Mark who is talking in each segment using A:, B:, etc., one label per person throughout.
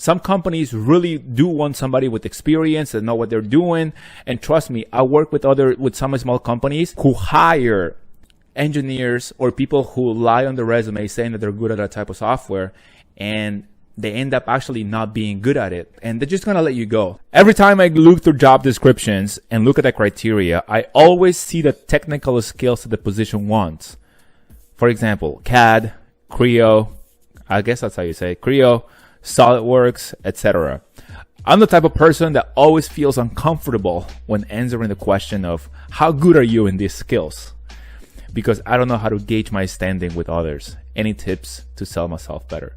A: some companies really do want somebody with experience and know what they're doing. And trust me, I work with some small companies who hire engineers or people who lie on the resume saying that they're good at that type of software, and they end up actually not being good at it, and they're just gonna let you go. Every time I look through job descriptions and look at the criteria, I always see the technical skills that the position wants. For example, CAD, Creo, I guess that's how you say it, Creo, SolidWorks, etc. I'm the type of person that always feels uncomfortable when answering the question of how good are you in these skills, because I don't know how to gauge my standing with others. Any tips to sell myself better?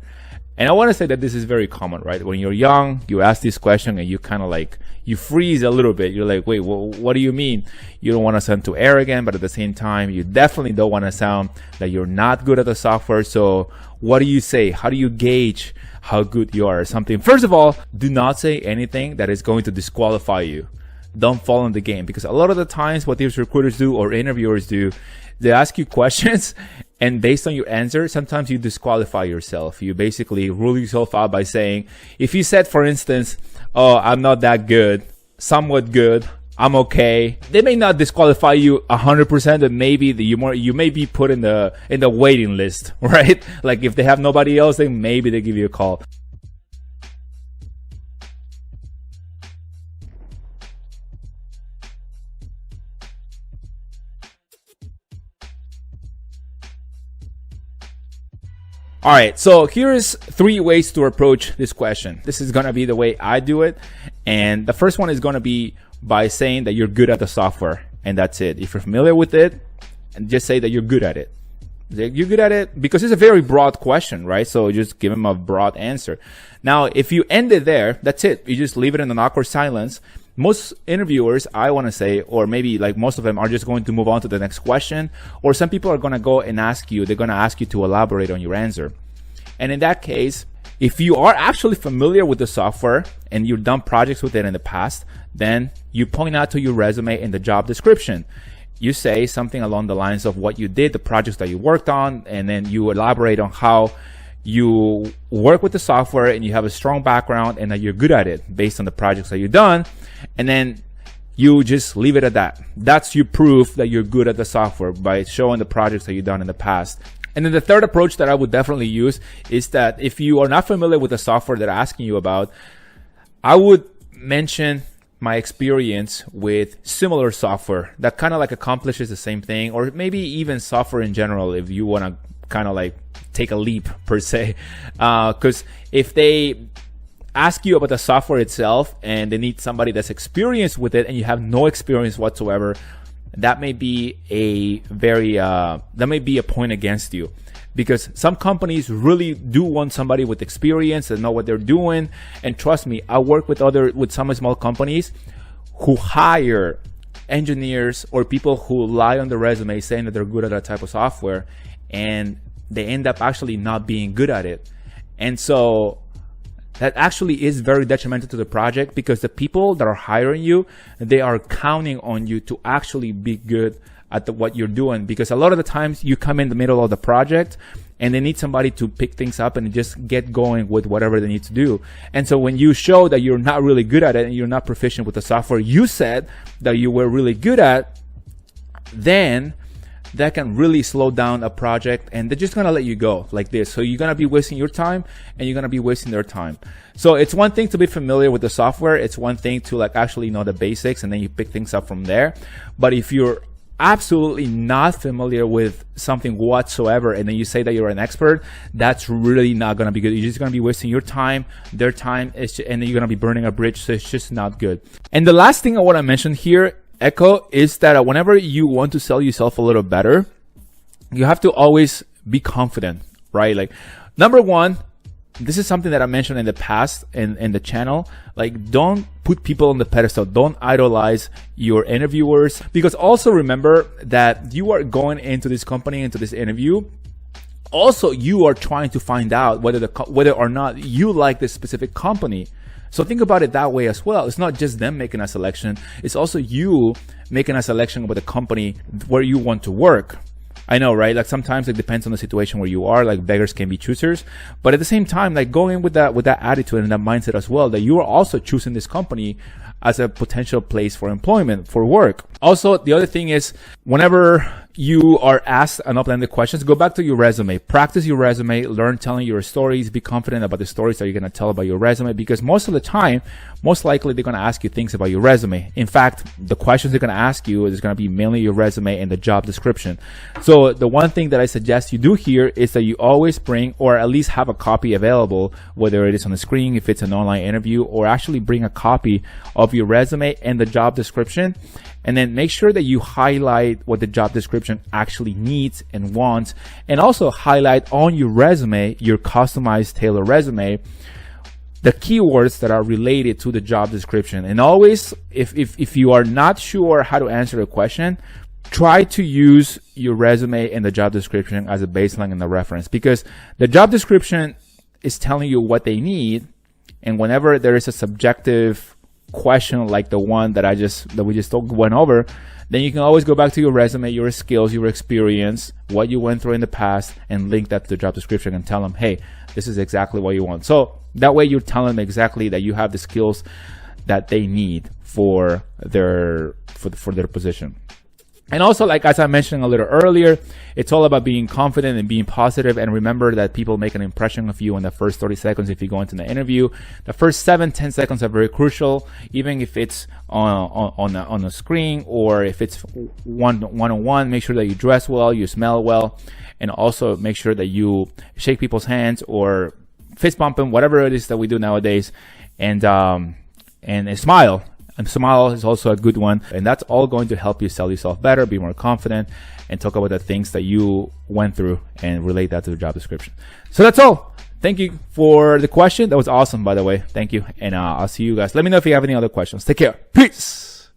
A: And I want to say that this is very common, right? When you're young, you ask this question and you kind of like, you freeze a little bit. You're like, wait, well, what do you mean? You don't want to sound too arrogant, but at the same time, you definitely don't want to sound that you're not good at the software. So what do you say? How do you gauge how good you are or something? First of all, do not say anything that is going to disqualify you. Don't fall in the game, because a lot of the times what these recruiters do or interviewers do, they ask you questions, and based on your answer, sometimes you disqualify yourself. You basically rule yourself out by saying, if you said, for instance, oh, I'm not that good, somewhat good, I'm okay, they may not disqualify you 100%, but maybe you may be put in the waiting list, right? Like if they have nobody else, then maybe they give you a call. All right, so here's 3 ways to approach this question. This is gonna be the way I do it. And the first one is gonna be by saying that you're good at the software, and that's it. If you're familiar with it, and just say that you're good at it. You're good at it, because it's a very broad question, right? So just give them a broad answer. Now, if you end it there, that's it. You just leave it in an awkward silence. Most interviewers, I want to say, or maybe like most of them, are just going to move on to the next question, or some people are going to go and ask you, they're going to ask you to elaborate on your answer. And in that case, if you are actually familiar with the software and you've done projects with it in the past, then you point out to your resume in the job description. You say something along the lines of what you did, the projects that you worked on, and then you elaborate on how you work with the software and you have a strong background and that you're good at it based on the projects that you've done. And then you just leave it at that. That's your proof that you're good at the software, by showing the projects that you've done in the past. And then the third approach that I would definitely use is that if you are not familiar with the software that I'm asking you about, I would mention my experience with similar software that kind of like accomplishes the same thing, or maybe even software in general, if you want to kind of like take a leap per se. Because if they ask you about the software itself and they need somebody that's experienced with it and you have no experience whatsoever, that may be a point against you, because some companies really do want somebody with experience and know what they're doing. And trust me, I work with some small companies who hire engineers or people who lie on the resume saying that they're good at that type of software, and they end up actually not being good at it. And so that actually is very detrimental to the project, because the people that are hiring you, they are counting on you to actually be good at what you're doing. Because a lot of the times you come in the middle of the project and they need somebody to pick things up and just get going with whatever they need to do. And so when you show that you're not really good at it and you're not proficient with the software you said that you were really good at, then that can really slow down a project, and they're just gonna let you go like this. So you're gonna be wasting your time and you're gonna be wasting their time. So it's one thing to be familiar with the software. It's one thing to like actually know the basics and then you pick things up from there. But if you're absolutely not familiar with something whatsoever and then you say that you're an expert, that's really not gonna be good. You're just gonna be wasting your time, their time, and then you're gonna be burning a bridge. So it's just not good. And the last thing I wanna mention here, Echo, is that whenever you want to sell yourself a little better, you have to always be confident, right? Like, number one, this is something that I mentioned in the past in the channel. Like, don't put people on the pedestal. Don't idolize your interviewers, because also remember that you are going into this company, into this interview. Also, you are trying to find out whether or not you like this specific company. So think about it that way as well. It's not just them making a selection. It's also you making a selection with a company where you want to work. I know, right? Like sometimes it depends on the situation where you are. Like beggars can be choosers, but at the same time, like go in with that attitude and that mindset as well, that you are also choosing this company as a potential place for employment, for work. Also, the other thing is, whenever you are asked an open-ended questions, go back to your resume, practice your resume, learn telling your stories, be confident about the stories that you're going to tell about your resume, because most of the time, most likely they're going to ask you things about your resume. In fact, the questions they're going to ask you is going to be mainly your resume and the job description. So the one thing that I suggest you do here is that you always bring, or at least have a copy available, whether it is on the screen, if it's an online interview, or actually bring a copy of your resume and the job description. And then make sure that you highlight what the job description actually needs and wants, and also highlight on your resume, your customized tailored resume, the keywords that are related to the job description. And always, if you are not sure how to answer a question, try to use your resume and the job description as a baseline and a reference, because the job description is telling you what they need. And whenever there is a subjective question like the one that we just went over, then you can always go back to your resume, your skills, your experience, what you went through in the past, and link that to the job description and tell them, hey, this is exactly what you want. So that way you're telling them exactly that you have the skills that they need for their position. And also, like as I mentioned a little earlier, it's all about being confident and being positive. And remember that people make an impression of you in the first 30 seconds if you go into the interview. The first 7-10 seconds are very crucial, even if it's on a screen or if it's one-on-one. Make sure that you dress well, you smell well, and also make sure that you shake people's hands or fist bump them, whatever it is that we do nowadays, and smile. And smile is also a good one. And that's all going to help you sell yourself better, be more confident, and talk about the things that you went through and relate that to the job description. So that's all. Thank you for the question. That was awesome, by the way. Thank you. And I'll see you guys. Let me know if you have any other questions. Take care. Peace.